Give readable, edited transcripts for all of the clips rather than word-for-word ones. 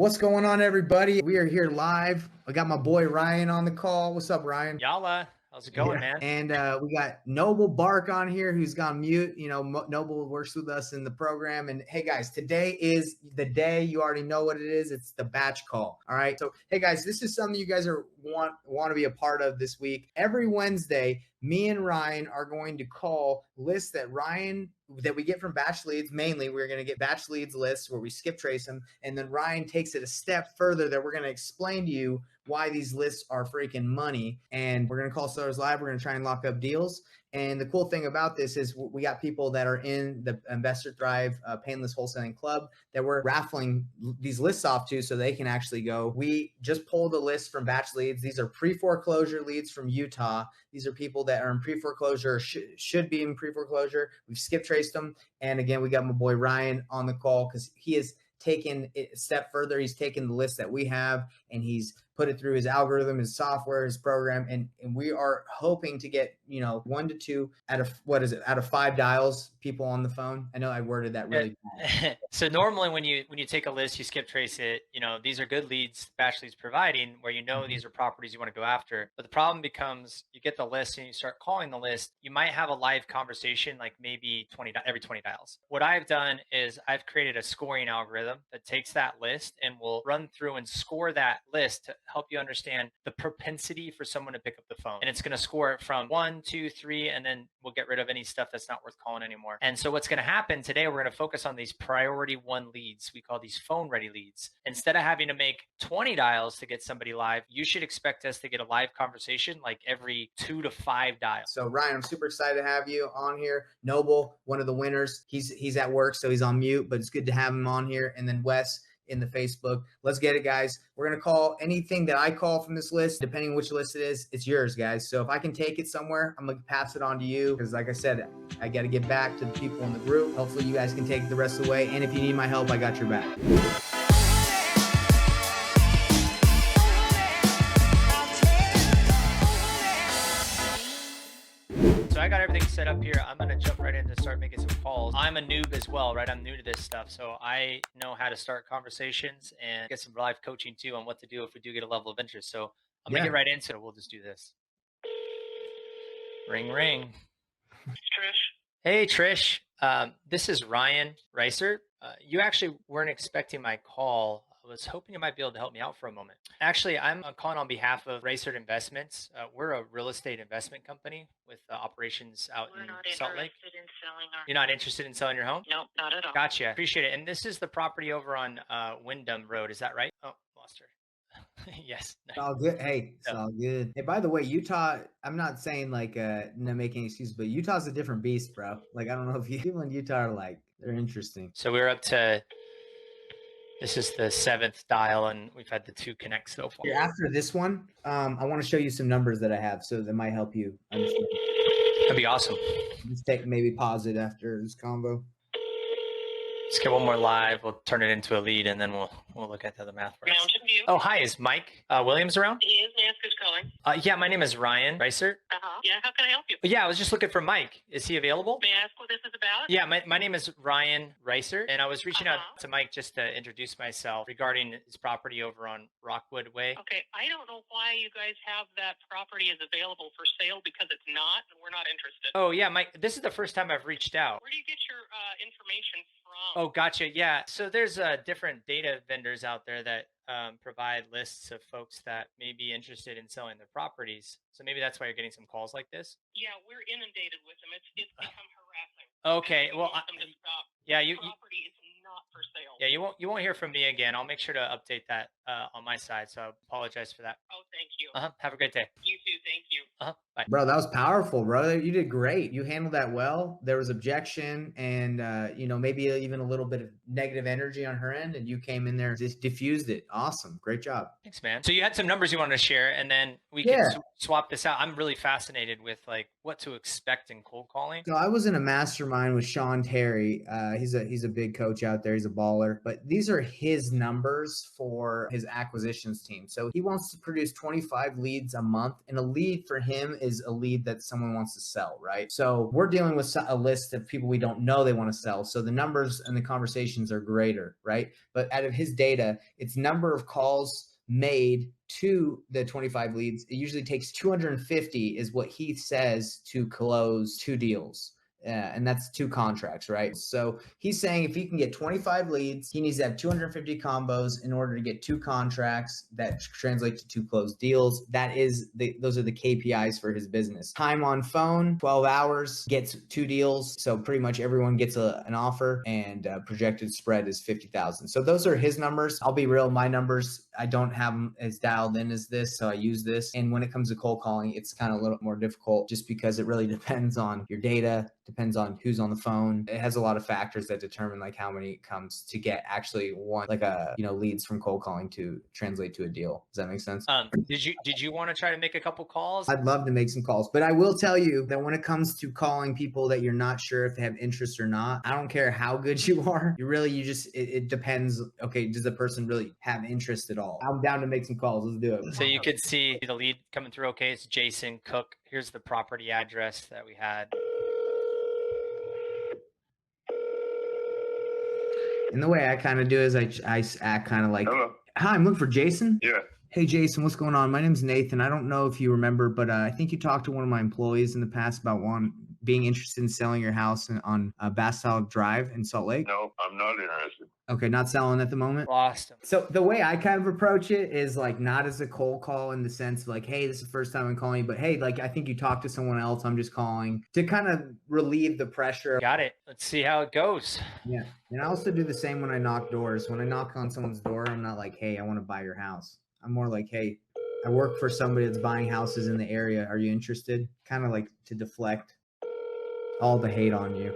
What's going on, everybody? We are here live. I got my boy Ryan on the call. What's up, Ryan? Yalla, how's it going, man? And we got Noble Bark on here, who's gone mute. You know, Noble works with us in the program. And hey, guys, today is the day. You already know what it is. It's the batch call. All right. So, hey, guys, this is something you guys want to be a part of this week. Every Wednesday, me and Ryan are going to call lists that we get from batch leads. Mainly, we're going to get batch leads lists where we skip trace them. And then Ryan takes it a step further that we're going to explain to you why these lists are freaking money. And we're going to call sellers live. We're going to try and lock up deals. And the cool thing about this is we got people that are in the Investor Thrive Painless Wholesaling Club that we're raffling these lists off to so they can actually go. We just pulled a list from batch leads. These are pre-foreclosure leads from Utah. These are people that are in pre-foreclosure, should be in pre-foreclosure. We've skip traced them. And again, we got my boy Ryan on the call because he has taken it a step further. He's taken the list that we have and he's put it through his algorithm, his software, his program. And we are hoping to get, 1 to 2 out of 5 dials, people on the phone. I know I worded that really bad. So normally when you take a list, you skip trace it, these are good leads, batch leads providing where these are properties you want to go after. But the problem becomes you get the list and you start calling the list, you might have a live conversation, like maybe every 20 dials. What I've done is I've created a scoring algorithm that takes that list and will run through and score that list to help you understand the propensity for someone to pick up the phone. And it's going to score it from 1, 2, 3, and then we'll get rid of any stuff that's not worth calling anymore. And so what's going to happen today, we're going to focus on these priority 1 leads. We call these phone ready leads. Instead of having to make 20 dials to get somebody live, you should expect us to get a live conversation like every 2 to 5 dials. So Ryan, I'm super excited to have you on here. Noble, one of the winners. He's at work, so he's on mute, but it's good to have him on here. And then Wes in the Facebook. Let's get it, guys. We're going to call anything that I call from this list, depending on which list it is, it's yours, guys. So if I can take it somewhere, I'm going to pass it on to you because like I said, I got to get back to the people in the group. Hopefully you guys can take it the rest of the way. And if you need my help, I got your back. So I got everything set up here. I'm going to jump right in to start making some calls. I'm a noob as well, right? I'm new to this stuff. So I know how to start conversations and get some live coaching too on what to do if we do get a level of interest. So I'm going to get right into it. We'll just do this. Ring, ring. Trish. Hey, Trish. This is Ryan Reiser. You actually weren't expecting my call. I was hoping you might be able to help me out for a moment. Actually, I'm calling on behalf of Reiser Investments. We're a real estate investment company with operations out in Salt Lake. You're not interested in selling your home? No, not at all. Gotcha. Appreciate it. And this is the property over on Wyndham Road. Is that right? Oh, lost her. Yes. It's all good. Hey, it's all good. Hey, by the way, Utah, I'm not saying like no making excuses, but Utah's a different beast, bro. Like, I don't know if people in Utah are like, they're interesting. So we're up to, this is the 7th dial and we've had the 2 connect so far. After this one, I want to show you some numbers that I have so that might help you understand. That'd be awesome. Let's maybe pause it after this convo. Let's get one more live. We'll turn it into a lead and then we'll look at how the math works. Mountain View. Oh, hi. Is Mike Williams around? He is. May I ask who's calling? Yeah, my name is Ryan Reiser. Yeah, how can I help you? Yeah, I was just looking for Mike. Is he available? May I ask what this is about? Yeah, my name is Ryan Reiser, and I was reaching out to Mike just to introduce myself regarding his property over on Rockwood Way. Okay, I don't know why you guys have that property is available for sale because it's not, and we're not interested. Oh, yeah, Mike, this is the first time I've reached out. Where do you get your information from? Oh, gotcha. Yeah. So there's different data vendors out there that provide lists of folks that may be interested in selling their properties. So maybe that's why you're getting some calls like this. Yeah, we're inundated with them. It's become harassing. Okay. Well, yeah, property is not for sale. Yeah, you won't hear from me again. I'll make sure to update that on my side. So I apologize for that. Oh, thank you. Have a great day. You too. Thank you. Bye. Bro, that was powerful, brother. You did great. You handled that well. There was objection and, maybe even a little bit of negative energy on her end. And you came in there, just diffused it. Awesome. Great job. Thanks, man. So you had some numbers you wanted to share and then we can swap this out. I'm really fascinated with like what to expect in cold calling. So I was in a mastermind with Sean Terry. He's a big coach out there. he's a baller, but these are his numbers for his acquisitions team. So he wants to produce 25 leads a month, and a lead for him is a lead that someone wants to sell, right? So we're dealing with a list of people we don't know they want to sell. So the numbers and the conversations are greater, right? But out of his data, it's number of calls made to the 25 leads. It usually takes 250 is what he says to close 2 deals. And that's 2 contracts, right? So he's saying if he can get 25 leads, he needs to have 250 combos in order to get 2 contracts that translate to 2 closed deals. Those are the KPIs for his business. Time on phone, 12 hours, gets 2 deals. So pretty much everyone gets an offer, and projected spread is 50,000. So those are his numbers. I'll be real, my numbers, I don't have them as dialed in as this, so I use this. And when it comes to cold calling, it's kind of a little more difficult just because it really depends on your data, depends on who's on the phone. It has a lot of factors that determine like how many it comes to get actually one, like leads from cold calling to translate to a deal. Does that make sense? Did you want to try to make a couple calls? I'd love to make some calls, but I will tell you that when it comes to calling people that you're not sure if they have interest or not, I don't care how good you are. It depends. Okay, does the person really have interest at all? I'm down to make some calls. Let's do it. So you could see the lead coming through. Okay, it's Jason Cook. Here's the property address that we had. And the way I kind of do is I act kind of like, hello. Hi, I'm looking for Jason. Yeah. Hey, Jason, what's going on? My name's Nathan. I don't know if you remember, but I think you talked to one of my employees in the past about being interested in selling your house on Bastille Drive in Salt Lake. No, I'm not interested. Okay, not selling at the moment? Lost him. So the way I kind of approach it is like not as a cold call in the sense of like, hey, this is the first time I'm calling you, but hey, like I think you talked to someone else. I'm just calling to kind of relieve the pressure. Got it. Let's see how it goes. Yeah. And I also do the same when I knock doors. When I knock on someone's door, I'm not like, hey, I want to buy your house. I'm more like, hey, I work for somebody that's buying houses in the area. Are you interested? Kind of like to deflect all the hate on you.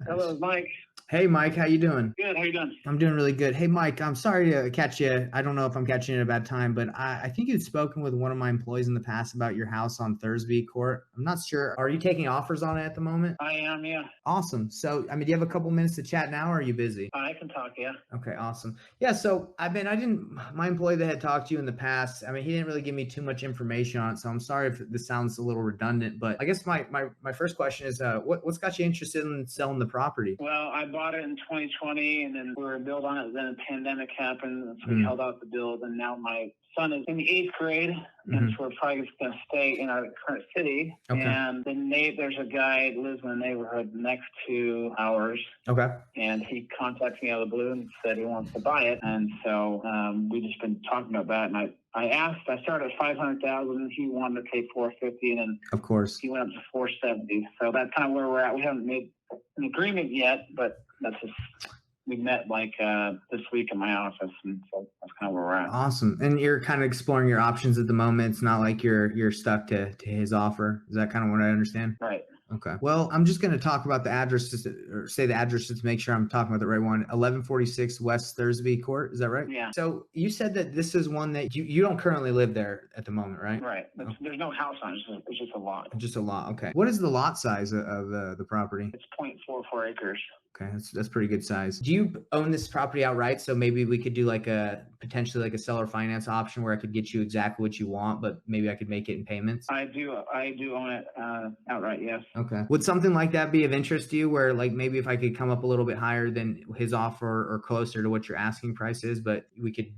Hello, Mike. Hey, Mike, how you doing? Good. How you doing? I'm doing really good. Hey, Mike, I'm sorry to catch you. I don't know if I'm catching you at a bad time, but I think you'd spoken with one of my employees in the past about your house on Thursby Court. I'm not sure. Are you taking offers on it at the moment? I am, yeah. Awesome. So, do you have a couple minutes to chat now, or are you busy? I can talk, yeah. Okay, awesome. Yeah, so, my employee that had talked to you in the past, he didn't really give me too much information on it, so I'm sorry if this sounds a little redundant, but I guess my first question is, what's got you interested in selling the property? Well, I bought it in 2020, and then we were build on it. Then a pandemic happened, so we held out the build, and now my son is in the 8th grade, and so we're probably going to stay in our current city. Okay. And there's a guy that lives in the neighborhood next to ours. Okay. And he contacted me out of the blue and said he wants to buy it, and so we just been talking about that. And I started at $500,000. He wanted to pay $450,000, and then of course he went up to $470,000. So that's kind of where we're at. We haven't made an agreement yet, but that's just, we met this week in my office, and so that's kind of where we're at. Awesome. And you're kind of exploring your options at the moment. It's not like you're stuck to his offer. Is that kind of what I understand? Right. Okay. Well, I'm just going to talk about the address, or say the address just to make sure I'm talking about the right one. 1146 West Thursby Court. Is that right? Yeah. So you said that this is one that you don't currently live there at the moment, right? Right. There's no house on it. It's just a lot. Just a lot. Okay. What is the lot size of the property? It's 0.44 acres. Okay, that's pretty good size. Do you own this property outright? So maybe we could do potentially like a seller finance option where I could get you exactly what you want, but maybe I could make it in payments. I do own it outright. Yes. Okay. Would something like that be of interest to you, where like maybe if I could come up a little bit higher than his offer or closer to what your asking price is, but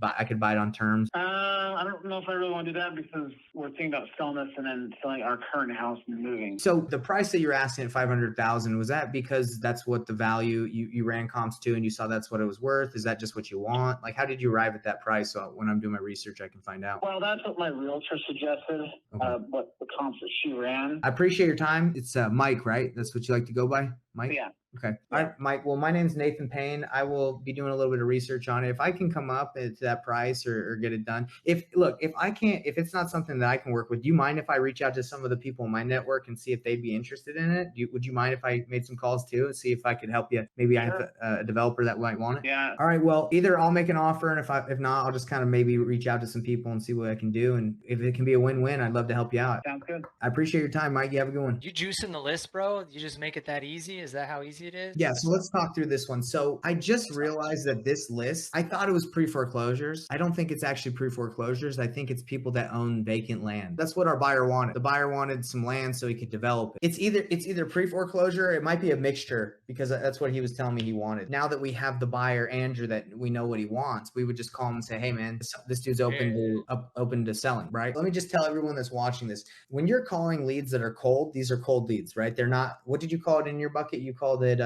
I could buy it on terms? I don't know if I really want to do that because we're thinking about selling this and then selling our current house and moving. So the price that you're asking at $500,000, was that because that's what the value you ran comps to and you saw that's what it was worth? Is that just what you want? Like, how did you arrive at that price? So when I'm doing my research, I can find out. Well, that's what my realtor suggested. Okay. What the comps that she ran. I appreciate your time. It's Mike, right? That's what you like to go by, Mike? Yeah. Okay. All right, Mike. Well, my name's Nathan Payne. I will be doing a little bit of research on it. If I can come up to that price or get it done. If it's not something that I can work with, do you mind if I reach out to some of the people in my network and see if they'd be interested in it? Would you mind if I made some calls too and see if I could help you? Maybe I have a developer that might want it. Yeah. All right. Well, either I'll make an offer, and if not, I'll just kind of maybe reach out to some people and see what I can do. And if it can be a win-win, I'd love to help you out. Sounds good. I appreciate your time, Mike. You have a good one. You juicing the list, bro? You just make it that easy? Is that how easy easy it is. Yeah, so let's talk through this one. So I just realized that this list, I thought it was pre-foreclosures. I don't think it's actually pre-foreclosures. I think it's people that own vacant land. That's what our buyer wanted. The buyer wanted some land so he could develop it. It's either pre-foreclosure, it might be a mixture, because that's what he was telling me he wanted. Now that we have the buyer, Andrew, that we know what he wants, we would just call him and say, hey man, this dude's open to selling, right? Let me just tell everyone that's watching this. When you're calling leads that are cold, these are cold leads, right? They're not, what did you call it in your bucket? You called it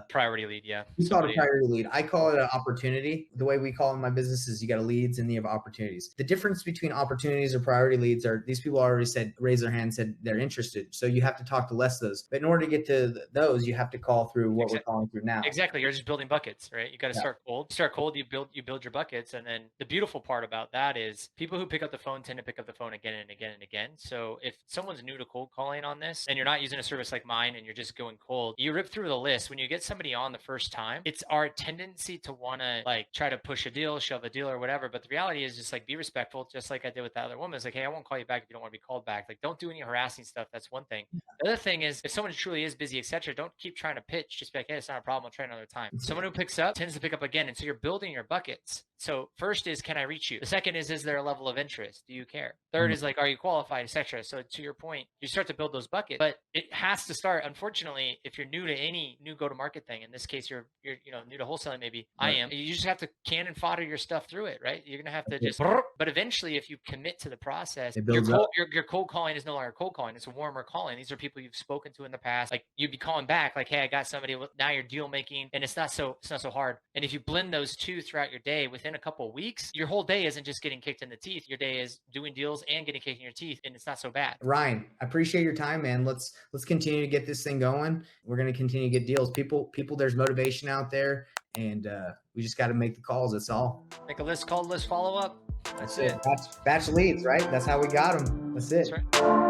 priority lead. Yeah. You call it a priority lead. I call it an opportunity. The way we call it in my business is you got leads and you have opportunities. The difference between opportunities or priority leads are these people already raised their hand, said they're interested. So you have to talk to less of those. But in order to get to those, you have to call through what we're calling through now. Exactly. You're just building buckets, right? You got to start cold. Start cold. You build your buckets. And then the beautiful part about that is people who pick up the phone tend to pick up the phone again and again and again. So if someone's new to cold calling on this and you're not using a service like mine and you're just going cold, you rip through the list. When you get somebody on the first time, it's our tendency to want to like try to push a deal, shove a deal or whatever. But the reality is just like be respectful, just like I did with that other woman. It's like, hey, I won't call you back if you don't want to be called back. Like, don't do any harassing stuff. That's one thing. The other thing is if someone truly is busy, etc., don't keep trying to pitch. Just be like, hey, it's not a problem. I'll try another time. Someone who picks up tends to pick up again. And so you're building your buckets. So first is, can I reach you? The second is there a level of interest? Do you care? Third is like, are you qualified, etc. So to your point, you start to build those buckets, but it has to start. Unfortunately, if you're new to any new go-to-market thing, in this case, you're new to wholesaling, maybe I am. You just have to can and fodder your stuff through it, right? You're gonna have to just. But eventually, if you commit to the process, your cold calling is no longer cold calling. It's a warmer calling. These are people you've spoken to in the past. Like you'd be calling back, like, hey, I got somebody. Now you're deal making, and it's not so hard. And if you blend those two throughout your day, within a couple of weeks, your whole day isn't just getting kicked in the teeth. Your day is doing deals and getting kicked in your teeth, and it's not so bad. Ryan, I appreciate your time, man. Let's continue to get this thing going. We're going to continue to get deals. People, there's motivation out there, and we just got to make the calls. That's all. Make a list, call the list, follow up. That's it. Batch leads, right? That's how we got them. That's it. That's right.